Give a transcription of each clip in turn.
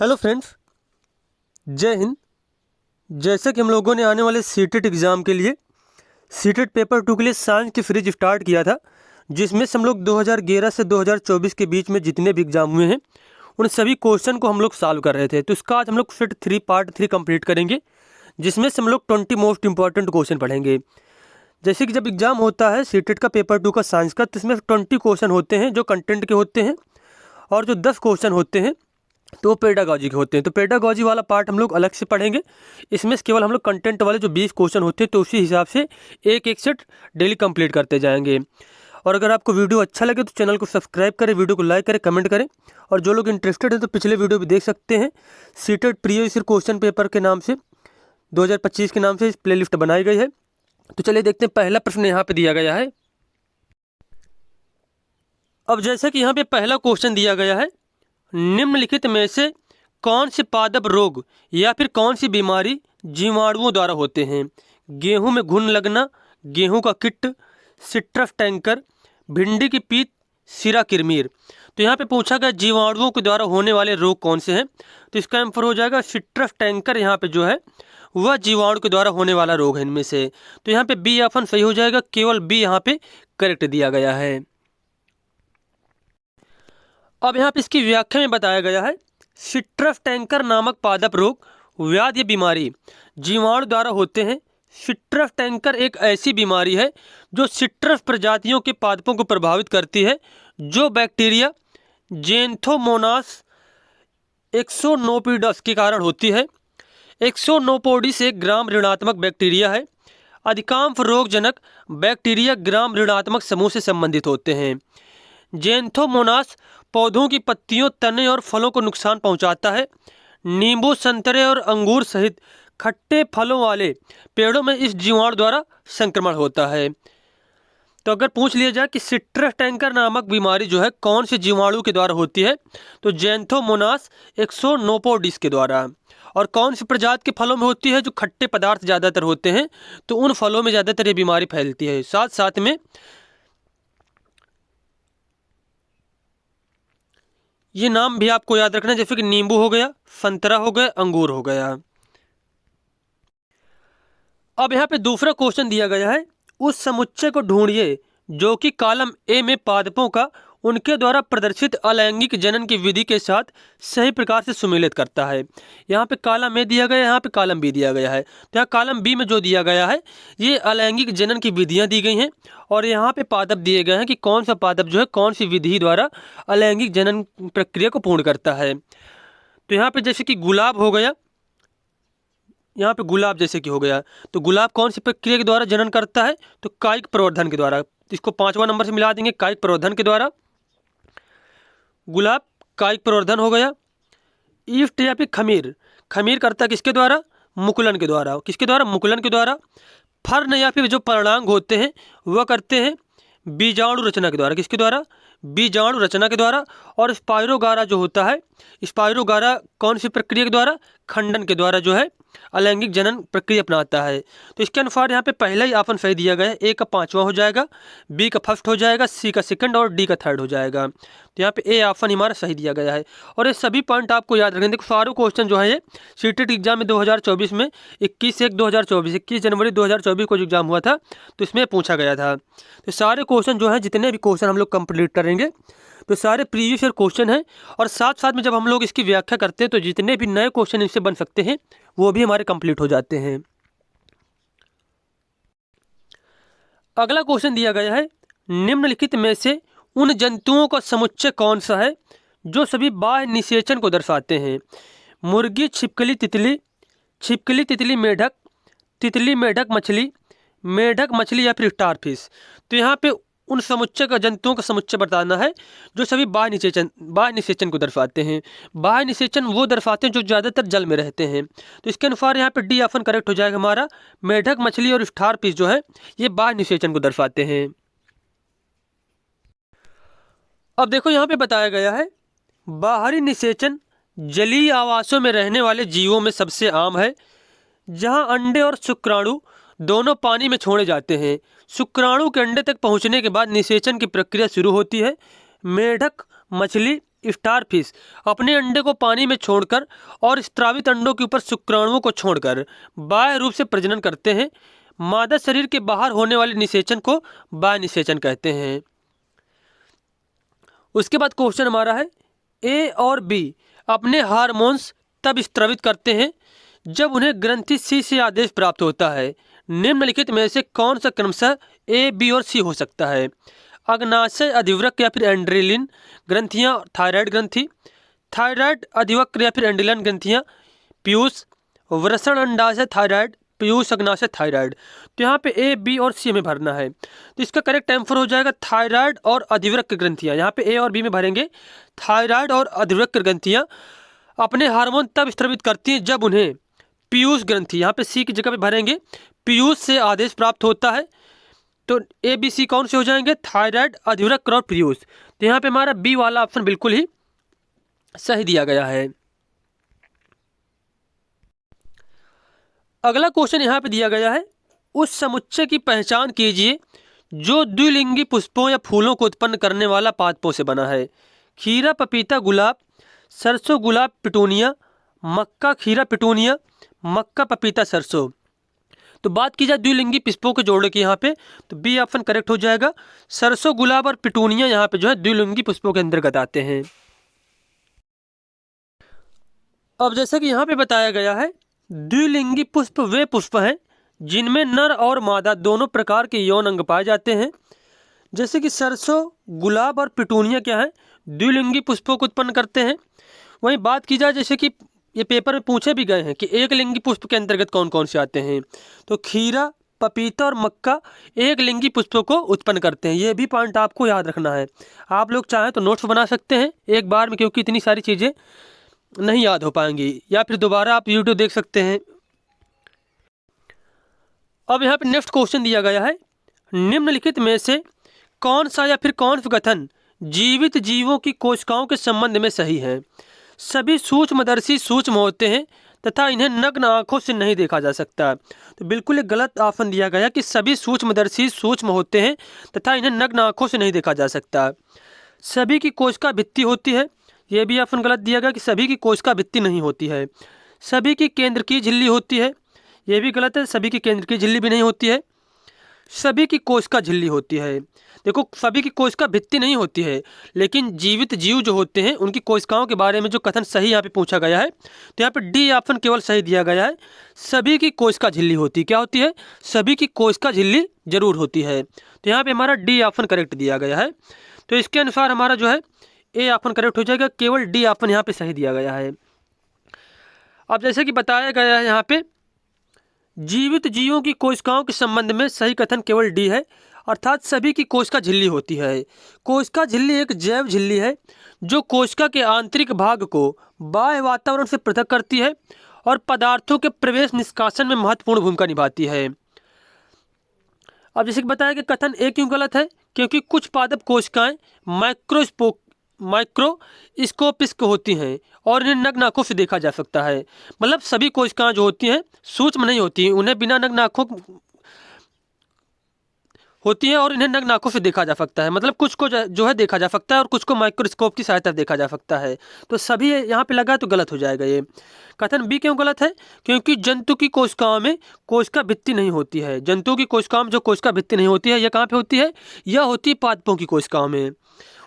Hello friends, जय हिंद। जैसे कि हम लोगों ने आने वाले सीटेट एग्ज़ाम के लिए सीटेट पेपर 2 के लिए साइंस की सीरीज स्टार्ट किया था, जिसमें से हम लोग 2011 से 2024 के बीच में जितने भी एग्ज़ाम हुए हैं उन सभी क्वेश्चन को हम लोग सॉल्व कर रहे थे। तो इसका आज हम लोग सेट 3 पार्ट 3 कंप्लीट करेंगे, जिसमें से हम लोग 20 मोस्ट इंपॉर्टेंट क्वेश्चन पढ़ेंगे। जैसे कि जब एग्ज़ाम होता है सीटेट का पेपर 2 का साइंस का, तो इसमें 20 क्वेश्चन होते हैं जो कंटेंट के होते हैं, और जो 10 क्वेश्चन होते हैं तो वो पेडागॉजी के होते हैं। तो पेडागॉजी वाला पार्ट हम लोग अलग से पढ़ेंगे। इसमें केवल हम लोग कंटेंट वाले जो 20 क्वेश्चन होते हैं तो उसी हिसाब से एक एक सेट डेली कंप्लीट करते जाएंगे। और अगर आपको वीडियो अच्छा लगे तो चैनल को सब्सक्राइब करें, वीडियो को लाइक करें, कमेंट करें। और जो लोग इंटरेस्टेड हैं तो पिछले वीडियो भी देख सकते हैं। CTET previous year question paper के नाम से 2025 के नाम से इस प्लेलिस्ट बनाई गई है। तो चलिए देखते हैं, पहला प्रश्न यहाँ पे दिया गया है। अब जैसे कि यहाँ पे पहला क्वेश्चन दिया गया है, निम्नलिखित में से कौन से पादप रोग या फिर कौन सी बीमारी जीवाणुओं द्वारा होते हैं? गेहूं में घुन लगना, गेहूं का किट, सिट्रस टैंकर, भिंडी की पीत, सिरा किरमीर। तो यहाँ पे पूछा गया जीवाणुओं के द्वारा होने वाले रोग कौन से हैं, तो इसका आंसर हो जाएगा सिट्रस टैंकर। यहाँ पे जो है वह जीवाणु के द्वारा होने वाला रोग है इनमें से। तो यहाँ पे बी ऑप्शन सही हो जाएगा, केवल बी यहाँ पे करेक्ट दिया गया है। अब यहाँ पे इसकी व्याख्या में बताया गया है, सिट्रस टैंकर नामक पादप रोग, व्याधि, बीमारी जीवाणु द्वारा होते हैं। सिट्रस टैंकर एक ऐसी बीमारी है जो सिट्रस प्रजातियों के पादपों को प्रभावित करती है, जो बैक्टीरिया जेंथोमोनास एक्सोनोपिडस के कारण होती है। एक्सोनोपोडिस एक ग्राम ऋणात्मक बैक्टीरिया है। अधिकांश रोगजनक बैक्टीरिया ग्राम ऋणात्मक समूह से संबंधित होते हैं। जेंथोमोनास पौधों की पत्तियों, तने और फलों को नुकसान पहुंचाता है। नींबू, संतरे और अंगूर सहित खट्टे फलों वाले पेड़ों में इस जीवाणु द्वारा संक्रमण होता है। तो अगर पूछ लिया जाए कि सिट्रस टैंकर नामक बीमारी जो है कौन से जीवाणु के द्वारा होती है, तो जेंथोमोनास एक्सोनोपोडिस के द्वारा। और कौन सी प्रजाति के फलों में होती है? जो खट्टे पदार्थ ज़्यादातर होते हैं, तो उन फलों में ज़्यादातर ये बीमारी फैलती है। साथ साथ में ये नाम भी आपको याद रखना है, जैसे कि नींबू हो गया, संतरा हो गया, अंगूर हो गया। अब यहाँ पे दूसरा क्वेश्चन दिया गया है, उस समुच्चय को ढूंढिए जो कि कॉलम ए में पादपों का उनके द्वारा प्रदर्शित अलैंगिक जनन की विधि के साथ सही प्रकार से सुमेलित करता है। यहाँ पे कॉलम ए दिया गया है, यहाँ पे कॉलम बी दिया गया है। तो यहाँ कॉलम बी में जो दिया गया है ये अलैंगिक जनन की विधियाँ दी गई हैं, और यहाँ पे पादप दिए गए हैं कि कौन सा पादप जो है कौन सी विधि द्वारा अलैंगिक जनन प्रक्रिया को पूर्ण करता है। तो यहाँ पे जैसे कि गुलाब हो गया, यहाँ पे गुलाब जैसे कि हो गया, तो गुलाब कौन सी प्रक्रिया के द्वारा जनन करता है? तो कायिक प्रवर्धन के द्वारा। इसको 5वां नंबर से मिला देंगे, कायिक प्रवर्धन के द्वारा। गुलाब कायिक प्रवर्धन हो गया। ईस्ट या फिर खमीर, खमीर करता है किसके द्वारा? मुकुलन के द्वारा। किसके द्वारा? मुकुलन के द्वारा। फर्न या फिर जो पर्णांग होते हैं वह करते हैं बीजाणु रचना के द्वारा। किसके द्वारा? बीजाणु रचना के द्वारा। और स्पाइरोगारा जो होता है, स्पाइरोगारा कौन सी प्रक्रिया के द्वारा? खंडन के द्वारा जो है अलैंगिक जनन प्रक्रिया अपनाता है। तो इसके अनुसार यहाँ पे पहला ही ऑप्शन सही दिया गया है। ए का 5वां हो जाएगा, बी का फर्स्ट हो जाएगा, सी का सेकंड और डी का थर्ड हो जाएगा। तो यहाँ पे ए ऑप्शन हमारा सही दिया गया है। और ये सभी पॉइंट आपको याद रखें। देखो सारे क्वेश्चन जो है ये सीटेट एग्जाम में 2024 में 21 जनवरी 2024 को जो एग्जाम हुआ था तो इसमें पूछा गया था। तो सारे क्वेश्चन जो है, जितने भी क्वेश्चन हम लोग कंप्लीट करेंगे तो सारे प्रीवियस ईयर क्वेश्चन हैं। और साथ साथ में जब हम लोग इसकी व्याख्या करते हैं तो जितने भी नए क्वेश्चन इनसे बन सकते हैं वो भी हमारे कंप्लीट हो जाते हैं। अगला क्वेश्चन दिया गया है, निम्नलिखित में से उन जंतुओं का समुच्चय कौन सा है जो सभी बाह्य निषेचन को दर्शाते हैं? मुर्गी, छिपकली, तितली, छिपकली, तितली, मेढक, तितली, मेढक, मछली, मेढक, मछली या फिर स्टारफिश। तो यहाँ पे उन समुच्चय का, जंतुओं का समुच्चय बताना है जो सभी बाह्य निषेचन को दर्शाते हैं। बाह्य निषेचन वो दर्शाते हैं जो ज़्यादातर जल में रहते हैं। तो इसके अनुसार यहाँ पे डी ऑप्शन करेक्ट हो जाएगा हमारा। मेढक, मछली और स्टारफिश जो है ये बाह्य निषेचन को दर्शाते हैं। अब देखो यहाँ पे बताया गया है, बाहरी निषेचन जलीय आवासों में रहने वाले जीवों में सबसे आम है, जहाँ अंडे और शुक्राणु दोनों पानी में छोड़े जाते हैं। शुक्राणु के अंडे तक पहुँचने के बाद निषेचन की प्रक्रिया शुरू होती है। मेढक मछली स्टारफिश अपने अंडे को पानी में छोड़कर और स्रावित अंडों के ऊपर शुक्राणुओं को छोड़कर बाह्य रूप से प्रजनन करते हैं। मादा शरीर के बाहर होने वाले निषेचन को बाह्य निषेचन कहते हैं। उसके बाद क्वेश्चन हमारा है, ए और बी अपने हार्मोन्स तब स्रावित करते हैं जब उन्हें ग्रंथि सी से आदेश प्राप्त होता है। निम्नलिखित में से कौन सा क्रमशः ए, बी और सी हो सकता है? अग्नाशय अधिवृक्क या फिर एंड्रेलिन ग्रंथियां, थायराइड ग्रंथि, थायराइड अधिवक्र या फिर एंड्रेलिन ग्रंथियां, पीयूष, वृषण अंडाशय थायराइड, पीयूष अग्नाशय थायराइड। तो यहाँ पे ए, बी और सी में भरना है। तो इसका करेक्ट आंसर हो जाएगा थायराइड और अधिवृक्क ग्रंथियां। यहाँ पे ए और बी में भरेंगे। थायराइड और अधिवृक्क ग्रंथियां अपने हार्मोन तब स्रावित करती हैं जब उन्हें पीयूष ग्रंथि, यहाँ पे सी की जगह पे भरेंगे, पीयूष से आदेश प्राप्त होता है। तो ए, बी, सी कौन से हो जाएंगे? थायराइड, अधिवृक्क और पीयूष। तो यहाँ पे हमारा बी वाला ऑप्शन बिल्कुल ही सही दिया गया है। अगला क्वेश्चन यहाँ पे दिया गया है, उस समुच्चय की पहचान कीजिए जो द्विलिंगी पुष्पों या फूलों को उत्पन्न करने वाला पादपों से बना है। खीरा, पपीता, गुलाब, सरसों, गुलाब, पिटूनिया, मक्का, खीरा, पिटूनिया, मक्का, पपीता, सरसों। तो बात की जाए द्विलिंगी पुष्पों के जोड़े की यहाँ पे, तो बी ऑप्शन करेक्ट हो जाएगा। सरसों, गुलाब और पिटूनिया यहाँ पे जो है द्विलिंगी पुष्पों के अंतर्गत आते हैं। अब जैसा कि यहाँ पे बताया गया है, द्विलिंगी पुष्प वे पुष्प हैं जिनमें नर और मादा दोनों प्रकार के यौन अंग पाए जाते हैं। जैसे कि सरसों, गुलाब और पिटूनिया क्या है? द्विलिंगी पुष्पों को उत्पन्न करते हैं। वहीं बात की जाए, जैसे कि ये पेपर में पूछे भी गए हैं कि एक लिंगी पुष्प के अंतर्गत कौन कौन से आते हैं, तो खीरा, पपीता और मक्का एक लिंगी पुष्पों को उत्पन्न करते हैं। ये भी पॉइंट आपको याद रखना है। आप लोग चाहें तो नोट्स बना सकते हैं एक बार में, क्योंकि इतनी सारी चीज़ें नहीं याद हो पाएंगी, या फिर दोबारा आप यूट्यूब देख सकते हैं। अब यहाँ पे नेक्स्ट क्वेश्चन दिया गया है, निम्नलिखित में से कौन सा या फिर कौन सा कथन जीवित जीवों की कोशिकाओं के संबंध में सही है? सभी सूक्ष्मदर्शी सूक्ष्म होते हैं तथा इन्हें नग्न आंखों से नहीं देखा जा सकता। तो बिल्कुल एक गलत ऑप्शन दिया गया कि सभी सूक्ष्मदर्शी सूक्ष्म होते हैं तथा इन्हें नग्न आंखों से नहीं देखा जा सकता। सभी की कोशिका भित्ति होती है, यह भी ऑप्शन गलत दिया गया कि सभी की कोशिका भित्ति नहीं होती है। सभी की केंद्र की झिल्ली होती है, यह भी गलत है, सभी की केंद्र की झिल्ली भी नहीं होती है। सभी की कोशिका झिल्ली होती है। देखो, सभी की कोशिका भित्ति नहीं होती है, लेकिन जीवित जीव जो होते हैं उनकी कोशिकाओं के बारे में जो कथन सही यहाँ पे पूछा गया है, तो यहाँ पे डी ऑप्शन केवल सही दिया गया है। सभी की कोशिका झिल्ली होती, क्या होती है? सभी की कोशिका झिल्ली जरूर होती है। तो यहाँ पे हमारा डी ऑप्शन करेक्ट दिया गया है। तो इसके अनुसार हमारा जो है ए ऑप्शन करेक्ट हो जाएगा, केवल डी ऑप्शन यहाँ पे सही दिया गया है। अब जैसे कि बताया गया है यहाँ पे, जीवित जीवों की कोशिकाओं के संबंध में सही कथन केवल डी है, अर्थात सभी की कोशिका झिल्ली होती है। कोशिका झिल्ली एक जैव झिल्ली है जो कोशिका के आंतरिक भाग को बाह्य वातावरण से पृथक करती है और पदार्थों के प्रवेश निष्कासन में महत्वपूर्ण भूमिका निभाती है। अब जैसे कि बताया कि कथन ए क्यों गलत है, क्योंकि कुछ पादप कोशिकाएं माइक्रोस्कोपिक होती हैं और इन्हें नग्न आंखों से देखा जा सकता है। मतलब सभी कोशिकाएं जो होती हैं सूक्ष्म नहीं होती, उन्हें बिना नग्न आंखों होती हैं और इन्हें नग्न आंखों से देखा जा सकता है। मतलब कुछ को जो है देखा जा सकता है और कुछ को माइक्रोस्कोप की सहायता से देखा जा सकता है। तो सभी यहाँ पे लगा तो गलत हो जाएगा ये। कथन बी क्यों गलत है, क्योंकि जंतु की कोशिकाओं में कोशिका भित्ति नहीं होती है। जंतुओं की कोशिकाओं में जो कोशिका भित्ति नहीं होती है, यह कहाँ पे होती है? यह होती है पादपों की कोशिकाओं में।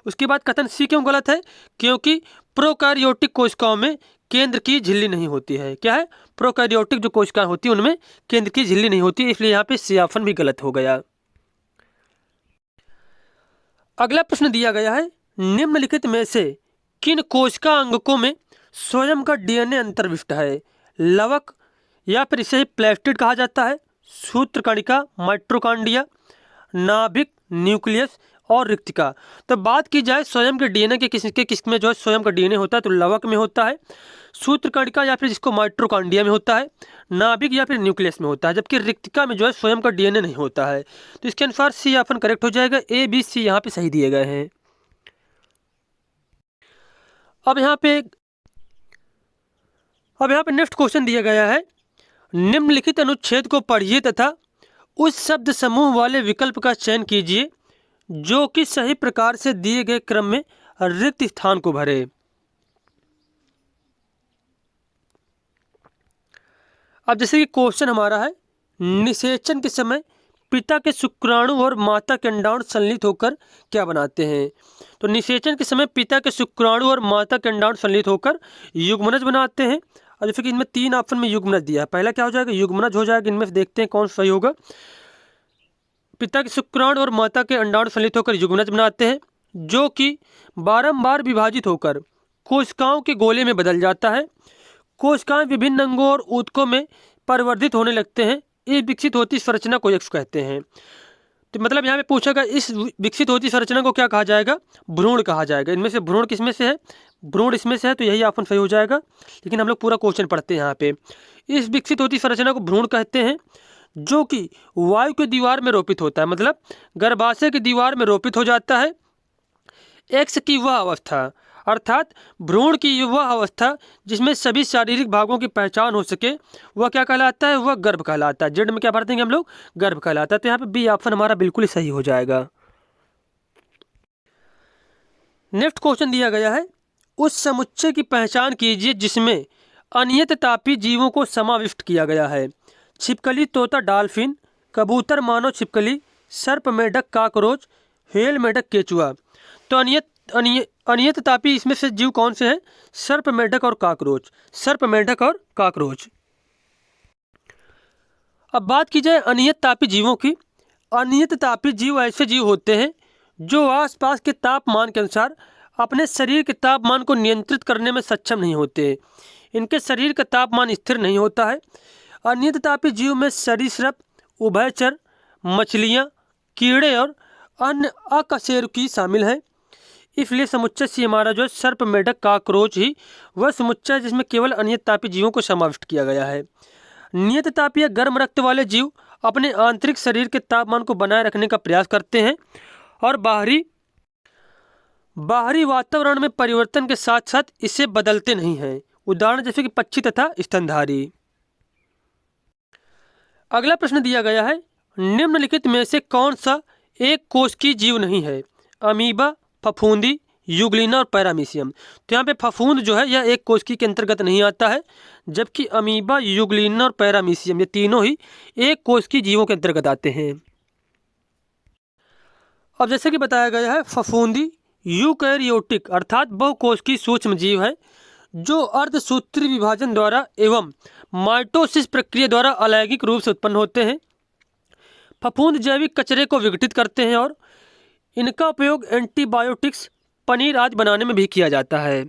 उसके बाद कथन सी क्यों गलत है, क्योंकि प्रोकैरियोटिक कोशिकाओं में केंद्र की झिल्ली नहीं होती है। क्या है? प्रोकैरियोटिक जो कोशिकाएं होती है उनमें केंद्र की झिल्ली नहीं होती, इसलिए यहाँ पे सी ऑप्शन भी गलत हो गया। अगला प्रश्न दिया गया है, निम्नलिखित में से किन कोशिका अंगकों में स्वयं का डीएनए अंतर्विष्ट है? लवक, या फिर इसे प्लेस्टिड कहा जाता है, सूत्रकणिका माइटोकॉन्ड्रिया, नाभिक न्यूक्लियस और रिक्तिका। तो बात की जाए स्वयं के डीएनए के किसमें जो है स्वयं का डीएनए होता है, तो लवक में होता है, सूत्रकणिका या फिर जिसको माइटोकॉन्ड्रिया में होता है, नाभिक या फिर न्यूक्लियस में होता है, जबकि रिक्तिका में जो है स्वयं का डीएनए नहीं होता है। तो इसके अनुसार सी ऑप्शन करेक्ट हो जाएगा, ए बी सी यहाँ पे सही दिए गए हैं। अब यहाँ पे नेक्स्ट क्वेश्चन दिया गया है, निम्नलिखित अनुच्छेद को पढ़िए तथा उस शब्द समूह वाले विकल्प का चयन कीजिए जो कि सही प्रकार से दिए गए क्रम में रिक्त स्थान को भरे। अब जैसे कि क्वेश्चन हमारा है, निषेचन के समय पिता के शुक्राणु और माता के अंडाणु संलित होकर क्या बनाते हैं? तो निषेचन के समय पिता के शुक्राणु और माता के अंडाणु संलित होकर युग्मनज बनाते हैं। और जैसे कि इनमें 3 ऑप्शन में युग्मनज दिया है, पहला क्या हो जाएगा? युग्मनज हो जाएगा। इनमें से देखते हैं कौन सही होगा। पिता के शुक्राणु और माता के अंडाणु संलित होकर युग्मनज बनाते हैं, जो कि बारंबार विभाजित होकर कोशिकाओं के गोले में बदल जाता है। कोशिकाएं विभिन्न अंगों और ऊतकों में परिवर्धित होने लगते हैं। इस विकसित होती संरचना को यक्ष कहते हैं। तो मतलब यहाँ पे पूछा गया, इस विकसित होती संरचना को क्या कहा जाएगा? भ्रूण कहा जाएगा। इनमें से भ्रूण किसमें से है? भ्रूण इसमें से है, तो यही ऑप्शन सही हो जाएगा। लेकिन हम लोग पूरा क्वेश्चन पढ़ते हैं यहाँ पे। इस विकसित होती संरचना को भ्रूण कहते हैं, जो कि वायु की दीवार में रोपित होता है, मतलब गर्भाशय की दीवार में रोपित हो जाता है। एक्स की वह अवस्था, अर्थात भ्रूण की वह अवस्था जिसमें सभी शारीरिक भागों की पहचान हो सके, वह क्या कहलाता है? वह गर्भ कहलाता है। जेड में क्या भर देंगे हम लोग? गर्भ कहलाता है। तो यहाँ पे बी ऑप्शन हमारा बिल्कुल ही सही हो जाएगा। नेक्स्ट क्वेश्चन दिया गया है, उस समुच्चय की पहचान कीजिए जिसमें अनियत तापी जीवों को समाविष्ट किया गया है। छिपकली, तोता, डाल्फिन, कबूतर, मानव छिपकली, सर्प, मेढक, काकरोच, हेल, मेढक, केचुआ। तो अनियत तापी इसमें से जीव कौन से हैं? सर्प, मेढक और काकरोच। सर्प, मेढक और काकरोच। अब बात की जाए अनियत तापी जीवों की। अनियत तापी जीव ऐसे जीव होते हैं जो आसपास के तापमान के अनुसार अपने शरीर के तापमान को नियंत्रित करने में सक्षम नहीं होते। इनके शरीर का तापमान स्थिर नहीं होता है। अनियत तापी जीव में सरीसृप, उभयचर, मछलियाँ, कीड़े और अन्य अकशेरुकी शामिल हैं। इसलिए समुच्चय सी हमारा जो है सर्प, मेढक, काकरोच ही वह समुच्चय है जिसमें केवल अनियत तापी जीवों को समाविष्ट किया गया है। नियत तापी या गर्म रक्त वाले जीव अपने आंतरिक शरीर के तापमान को बनाए रखने का प्रयास करते हैं और बाहरी वातावरण में परिवर्तन के साथ साथ इसे बदलते नहीं हैं। उदाहरण जैसे कि पक्षी तथा स्तनधारी। अगला प्रश्न दिया गया है, निम्नलिखित में से कौन सा एक कोशिकीय जीव नहीं है? अमीबा, फफूंदी, यूग्लिना और पैरामीशियम। तो यहाँ पे फफूंद जो है यह एक कोशिकी के अंतर्गत नहीं आता है, जबकि अमीबा, यूग्लिना और पैरामीशियम ये तीनों ही एक कोशिकी जीवों के अंतर्गत आते हैं। अब जैसे कि बताया गया है, फफूंदी यूकैरियोटिक अर्थात बहुकोशिकीय सूक्ष्म जीव है जो अर्धसूत्री विभाजन द्वारा एवं माइटोसिस प्रक्रिया द्वारा अलैंगिक रूप से उत्पन्न होते हैं। फफूंद जैविक कचरे को विघटित करते हैं और इनका उपयोग एंटीबायोटिक्स, पनीर आदि बनाने में भी किया जाता है।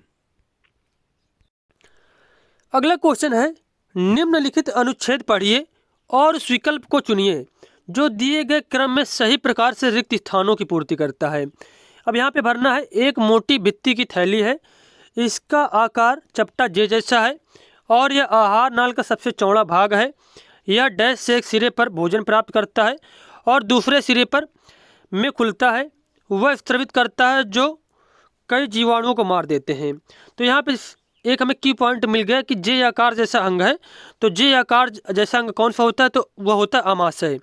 अगला क्वेश्चन है, निम्नलिखित अनुच्छेद पढ़िए और उस विकल्प को चुनिए जो दिए गए क्रम में सही प्रकार से रिक्त स्थानों की पूर्ति करता है। अब यहाँ पे भरना है, एक मोटी भित्ति की थैली है, इसका आकार चपटा जे जैसा है और यह आहार नाल का सबसे चौड़ा भाग है। यह डैश से एक सिरे पर भोजन प्राप्त करता है और दूसरे सिरे पर में खुलता है। वह स्त्रवित करता है जो कई जीवाणुओं को मार देते हैं। तो यहाँ पे एक हमें की पॉइंट मिल गया कि जे आकार जैसा अंग है। तो जे आकार जैसा अंग कौन सा होता है? तो वह होता है आमाशय।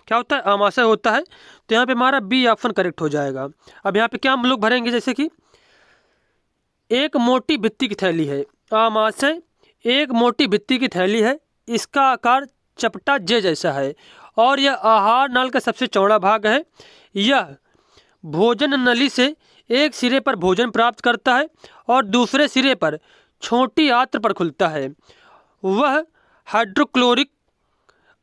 क्या होता है? आमाशय होता है। तो यहाँ पे हमारा बी ऑप्शन करेक्ट हो जाएगा। अब यहाँ पे क्या हम लोग भरेंगे, जैसे कि एक मोटी भित्ति की थैली है, आमाशय एक मोटी भित्ति की थैली है, इसका आकार चपटा जे जैसा है और यह आहार नाल का सबसे चौड़ा भाग है। यह भोजन नली से एक सिरे पर भोजन प्राप्त करता है और दूसरे सिरे पर छोटी आंत्र पर खुलता है। वह हाइड्रोक्लोरिक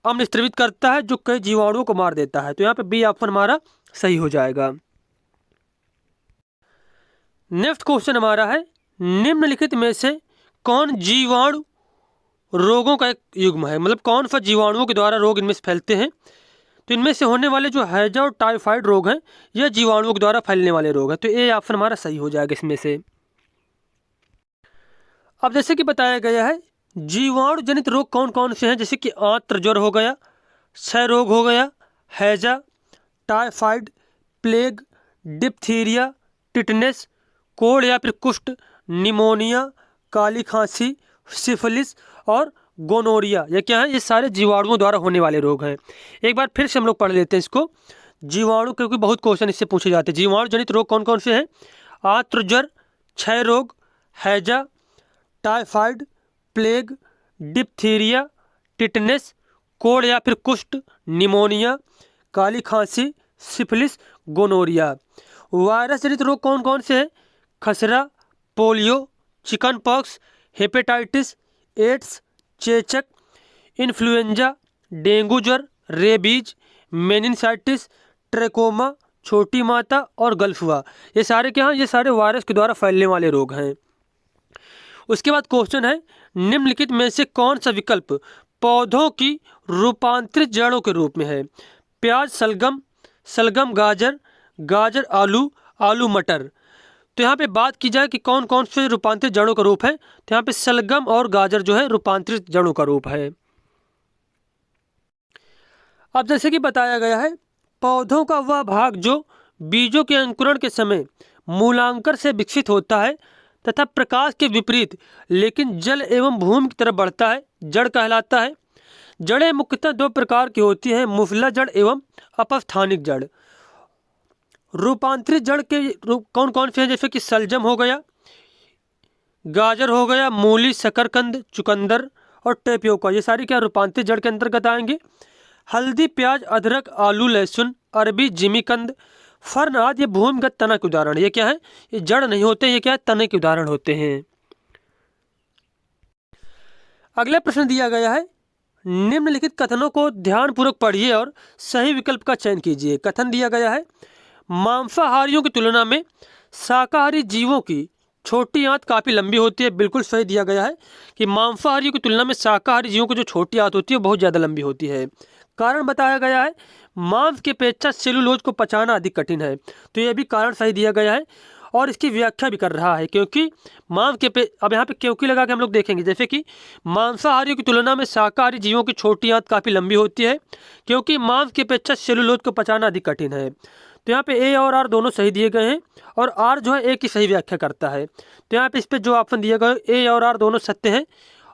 अम्ल स्त्रवित करता है जो कई जीवाणुओं को मार देता है। तो यहाँ पे बी ऑप्शन हमारा सही हो जाएगा। नेक्स्ट क्वेश्चन हमारा है, निम्नलिखित में से कौन जीवाणु रोगों का एक युग्म है? मतलब कौन सा जीवाणुओं के द्वारा रोग इनमें से फैलते हैं? तो इनमें से होने वाले जो हैजा और टाइफाइड रोग हैं यह जीवाणुओं के द्वारा फैलने वाले रोग हैं। तो ए ऑप्शन हमारा सही हो जाएगा इसमें से। अब जैसे कि बताया गया है, जीवाणु जनित रोग कौन कौन से हैं? जैसे कि आंत्र ज्वर हो गया, क्षय रोग हो गया, हैजा, टाइफाइड, प्लेग, डिप्थीरिया, टिटनेस, कोढ़ या फिर कुष्ठ, निमोनिया, काली खांसी, सिफिलिस और गोनोरिया। ये क्या है? ये सारे जीवाणुओं द्वारा होने वाले रोग हैं। एक बार फिर से हम लोग पढ़ लेते हैं इसको। जीवाणु, क्योंकि बहुत क्वेश्चन इससे पूछे जाते हैं। जीवाणु जनित रोग कौन कौन से हैं? आंत्रज्वर, क्षय रोग, हैजा, टाइफाइड, प्लेग, डिप्थीरिया, टिटनेस, कोढ़ या फिर कुष्ठ, निमोनिया, काली खांसी, सिफिलिस, गोनोरिया। वायरस जनित रोग कौन कौन से हैं? खसरा, polio, chicken pox, hepatitis, AIDS, चेचक, इन्फ्लुएंजा, डेंगू ज्वर, रेबीज, मेनिनसाइटिस, ट्रेकोमा, छोटी माता और गल्फुआ। ये सारे क्या हैं? ये सारे वायरस के द्वारा फैलने वाले रोग हैं। उसके बाद क्वेश्चन है, निम्नलिखित में से कौन सा विकल्प पौधों की रूपांतरित जड़ों के रूप में है? प्याज सलगम, सलगम गाजर, गाजर आलू, आलू मटर। तो यहाँ पे बात की जाए कि कौन कौन से रूपांतरित जड़ों का रूप है, तो यहाँ पे सलगम और गाजर जो है रूपांतरित जड़ों का रूप है। अब जैसे कि बताया गया है, पौधों का वह भाग जो बीजों के अंकुरण के समय मूलांकर से विकसित होता है तथा प्रकाश के विपरीत लेकिन जल एवं भूमि की तरफ बढ़ता है, जड़ कहलाता है। जड़ें मुख्यतः दो प्रकार की होती हैं, मुफला जड़ एवं अपस्थानिक जड़। रूपांतरित जड़ के रूप कौन कौन से हैं? जैसे कि सलजम हो गया, गाजर हो गया, मूली, शकरकंद, चुकंदर और टेपियोका। ये सारी क्या रूपांतरित जड़ के अंतर्गत आएंगे। हल्दी, प्याज, अदरक, आलू, लहसुन, अरबी, जिमीकंद, फर्न आदि ये भूमिगत तना के उदाहरण। ये क्या है? ये जड़ नहीं होते, ये क्या है? तने के उदाहरण होते हैं। अगला प्रश्न दिया गया है, निम्नलिखित कथनों को ध्यानपूर्वक पढ़िए और सही विकल्प का चयन कीजिए। कथन दिया गया है, मांसाहारियों की तुलना में शाकाहारी जीवों की छोटी आंत काफ़ी लंबी होती है। बिल्कुल सही दिया गया है कि मांसाहारियों की तुलना में शाकाहारी जीवों की जो छोटी आंत होती है बहुत ज़्यादा लंबी होती है। कारण बताया गया है, मांस की अपेक्षा सेलुलोज को पचाना अधिक कठिन है। तो यह भी कारण सही दिया गया है और इसकी व्याख्या भी कर रहा है, क्योंकि मांस के अब यहाँ पे क्योंकि लगा के हम लोग देखेंगे, जैसे कि मांसाहारियों की तुलना में शाकाहारी जीवों की छोटी आंत काफ़ी लंबी होती है, क्योंकि मांस की अपेक्षा सेलुलोज को पचाना अधिक कठिन है। तो यहाँ पे ए और आर दोनों सही दिए गए हैं और आर जो है ए की सही व्याख्या करता है। तो यहाँ पे इस पर जो ऑप्शन दिए गए ए और आर दोनों सत्य हैं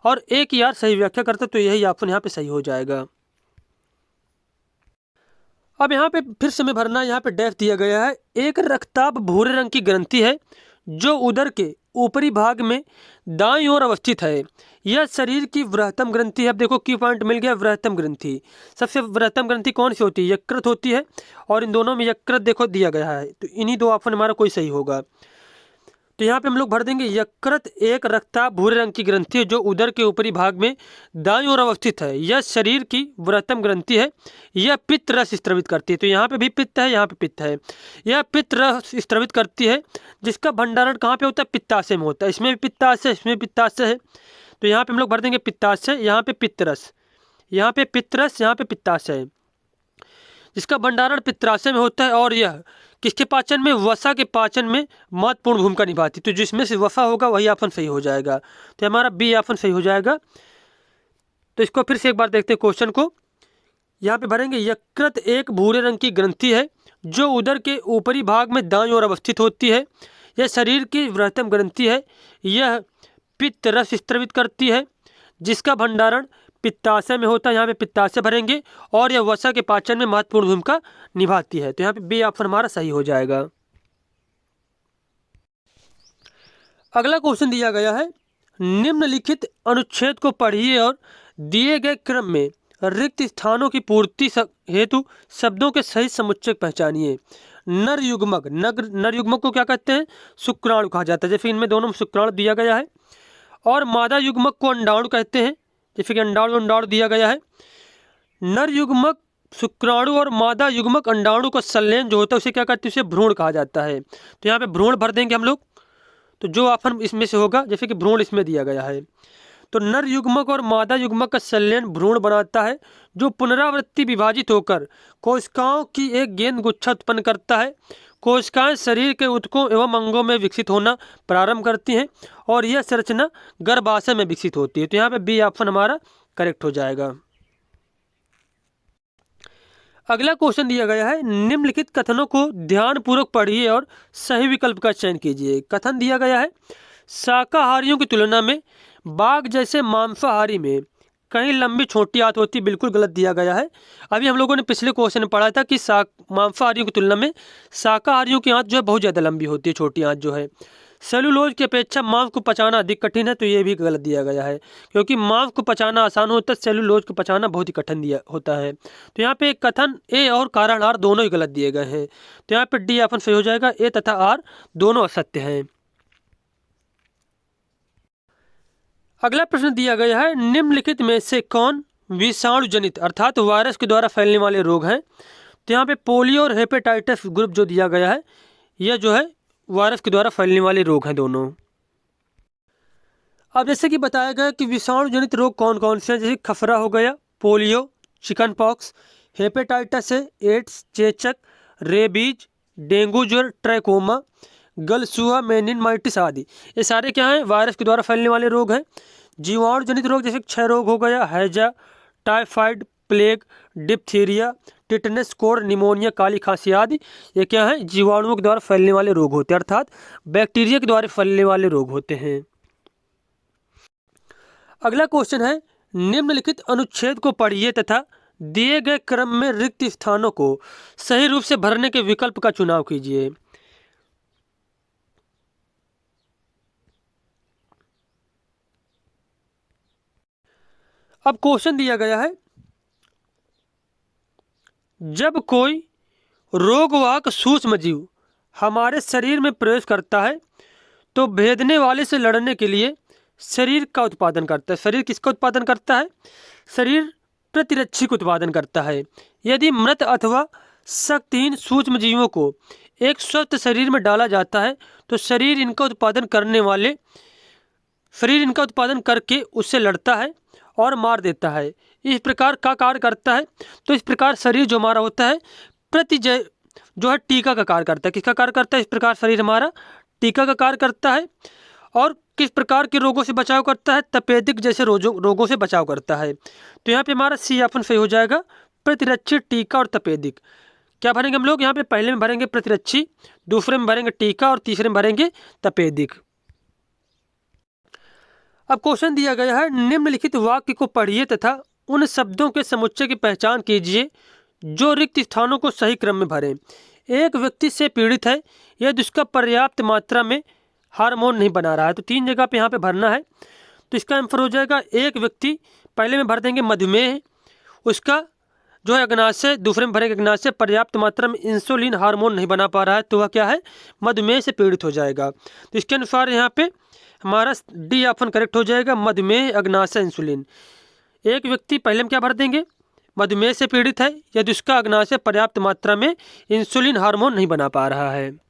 और ए की आर सही व्याख्या करता है, तो यही ऑप्शन यहाँ पे सही हो जाएगा। अब यहाँ पे फिर समय भरना, यहाँ पे डैश दिया गया है, एक रक्ताभ भूरे रंग की ग्रंथि है जो उदर के ऊपरी भाग में दाईं ओर अवस्थित है। यह शरीर की वृहत्तम ग्रंथि है। अब देखो की पॉइंट मिल गया, वृहत्तम ग्रंथि। सबसे वृहत्तम ग्रंथि कौन सी होती है? यकृत होती है और इन दोनों में यकृत देखो दिया गया है, तो इन्हीं दो ऑप्शन हमारा कोई सही होगा। तो यहाँ पे हम लोग भर देंगे, यकृत एक रक्ताभ भूरे रंग की ग्रंथि है जो उदर के ऊपरी भाग में दाईं ओर अवस्थित है। यह शरीर की वृहत्तम ग्रंथि है। यह पित्त रस स्त्रवित करती है। तो यहाँ पे भी पित्त है, यहाँ पे पित्त है। यह पित्त रस स्त्रवित करती है, जिसका भंडारण कहाँ पे होता है? पित्ताशय में होता है। इसमें भी पित्ताशय, इसमें भी पित्ताशय है। तो यहाँ पे हम लोग भर देंगे पित्ताशय, यहाँ पे पित्तरस, यहाँ पे पित्तरस, यहाँ पे पित्ताशय, जिसका भंडारण पित्ताशय में होता है। और यह किसके पाचन में? वसा के पाचन में महत्वपूर्ण भूमिका निभाती। तो जिसमें से वसा होगा वही ऑप्शन सही हो जाएगा। तो हमारा बी ऑप्शन सही हो जाएगा। तो इसको फिर से एक बार देखते हैं क्वेश्चन को। यहाँ पे भरेंगे, यकृत एक भूरे रंग की ग्रंथि है जो उदर के ऊपरी भाग में दाईं ओर अवस्थित होती है। यह शरीर की वृहत्तम ग्रंथि है। यह पित्त रस स्त्रवित करती है, जिसका भंडारण पित्ताशय में होता है। यहाँ पे पित्ताशय भरेंगे और यह वसा के पाचन में महत्वपूर्ण भूमिका निभाती है। तो यहाँ पे बी ऑप्शन हमारा सही हो जाएगा। अगला क्वेश्चन दिया गया है, निम्नलिखित अनुच्छेद को पढ़िए और दिए गए क्रम में रिक्त स्थानों की पूर्ति हेतु शब्दों के सही समुच्चय पहचानिए। नर युग्मक, नर युग्मक को क्या कहते हैं? शुक्राणु कहा जाता है। जैसे इनमें दोनों में शुक्राणु दिया गया है। और मादा युग्मक को अंडाणु कहते हैं, जैसे कि अंडाणु दिया गया है। नर युग्मक शुक्राणु और मादा युग्मक अंडाणु का संलयन जो होता है उसे क्या कहते हैं? उसे भ्रूण कहा जाता है। तो यहाँ पे भ्रूण भर देंगे हम लोग। तो जो ऑप्शन इसमें से होगा, जैसे कि भ्रूण इसमें दिया गया है, तो नर युग्मक और मादा युग्मक का संलयन भ्रूण बनाता है, जो पुनरावृत्ति विभाजित होकर कोशिकाओं की एक गेंद गुच्छा उत्पन्न करता है। कोशिकाएं शरीर के ऊतकों एवं अंगों में विकसित होना प्रारंभ करती हैं और यह संरचना गर्भाशय में विकसित होती है। तो यहाँ पे बी ऑप्शन हमारा करेक्ट हो जाएगा। अगला क्वेश्चन दिया गया है, निम्नलिखित कथनों को ध्यानपूर्वक पढ़िए और सही विकल्प का चयन कीजिए। कथन दिया गया है, शाकाहारियों की तुलना में बाघ जैसे मांसाहारी में कहीं लंबी छोटी आंत होती, बिल्कुल गलत दिया गया है। अभी हम लोगों ने पिछले क्वेश्चन में पढ़ा था कि मांसाहारियों की तुलना में शाकाहारियों की आंत जो है बहुत ज़्यादा लंबी होती है, छोटी आंत जो है। सेलुलोज की अपेक्षा मांस को पचाना अधिक कठिन है, तो ये भी गलत दिया गया है, क्योंकि मांस को पचाना आसान होता है, सेलुलोज को पचाना बहुत ही कठिन दिया होता है। तो यहाँ पे कथन ए और कारण आर दोनों ही गलत दिए गए हैं, तो यहाँ पे डी ऑप्शन सही हो जाएगा, ए तथा आर दोनों असत्य हैं। अगला प्रश्न दिया गया है, निम्नलिखित में से कौन विषाणु जनित अर्थात वायरस के द्वारा फैलने वाले रोग हैं। तो यहाँ पे पोलियो और हेपेटाइटिस ग्रुप जो दिया गया है, यह जो है वायरस के द्वारा फैलने वाले रोग हैं दोनों। अब जैसे कि बताया गया कि विषाणु जनित रोग कौन कौन से हैं, जैसे खसरा हो गया, पोलियो, चिकन पॉक्स, हेपेटाइटिस है, एड्स, चेचक, रेबीज, डेंगू ज्वर, ट्रैकोमा, गलसुआ, मेनिनमाइटिस आदि, ये सारे क्या हैं, वायरस के द्वारा फैलने वाले रोग हैं। जीवाणु जनित रोग जैसे क्षय रोग हो गया, हैजा, टाइफाइड, प्लेग, डिप्थीरिया, टिटनेस, कोड़, निमोनिया, काली खांसी आदि, ये क्या है, जीवाणुओं के द्वारा फैलने वाले रोग होते हैं, अर्थात बैक्टीरिया के द्वारा फैलने वाले रोग होते हैं। अगला क्वेश्चन है, निम्नलिखित अनुच्छेद को पढ़िए तथा दिए गए क्रम में रिक्त स्थानों को सही रूप से भरने के विकल्प का चुनाव कीजिए। अब क्वेश्चन दिया गया है, जब कोई रोगवाहक सूक्ष्म जीव हमारे शरीर में प्रवेश करता है तो भेदने वाले से लड़ने के लिए शरीर का उत्पादन करता है। शरीर किसका उत्पादन करता है? शरीर प्रतिरक्षी का उत्पादन करता है। यदि मृत अथवा शक्तिहीन सूक्ष्म जीवों को एक स्वस्थ शरीर में डाला जाता है तो शरीर इनका उत्पादन करके उससे लड़ता है और मार देता है। इस प्रकार का कार्य करता है। तो इस प्रकार शरीर जो हमारा होता है प्रतिजय जो है टीका का कार्य करता है। किसका कार्य करता है? इस प्रकार शरीर हमारा टीका का कार्य करता है। और किस प्रकार के रोगों से बचाव करता है? तपेदिक जैसे रोगों से बचाव करता है। तो यहाँ पे हमारा सी ऑप्शन सही हो जाएगा, प्रतिरक्षी, टीका और तपेदिक। क्या भरेंगे हम लोग? यहाँ पे पहले में भरेंगे प्रतिरक्षी, दूसरे में भरेंगे टीका और तीसरे में भरेंगे तपेदिक। अब क्वेश्चन दिया गया है, निम्नलिखित वाक्य को पढ़िए तथा उन शब्दों के समुच्चय की पहचान कीजिए जो रिक्त स्थानों को सही क्रम में भरें। एक व्यक्ति से पीड़ित है यदि उसका पर्याप्त मात्रा में हार्मोन नहीं बना रहा है। तो 3 जगह पे यहाँ पे भरना है। तो इसका आंसर हो जाएगा, एक व्यक्ति पहले में भर देंगे मधुमेह, उसका जो है अग्नाशय, दूसरे में भरेंगे अग्नाशय, पर्याप्त मात्रा में इंसुलिन हार्मोन नहीं बना पा रहा है, तो वह क्या है? मधुमेह से पीड़ित हो जाएगा। तो इसके अनुसार यहाँ पे हमारा डी ऑप्शन करेक्ट हो जाएगा, मधुमेह, अग्नाशय, इंसुलिन। एक व्यक्ति पहले में क्या भर देंगे? मधुमेह से पीड़ित है यदि उसका अग्नाशय पर्याप्त मात्रा में इंसुलिन हार्मोन नहीं बना पा रहा है।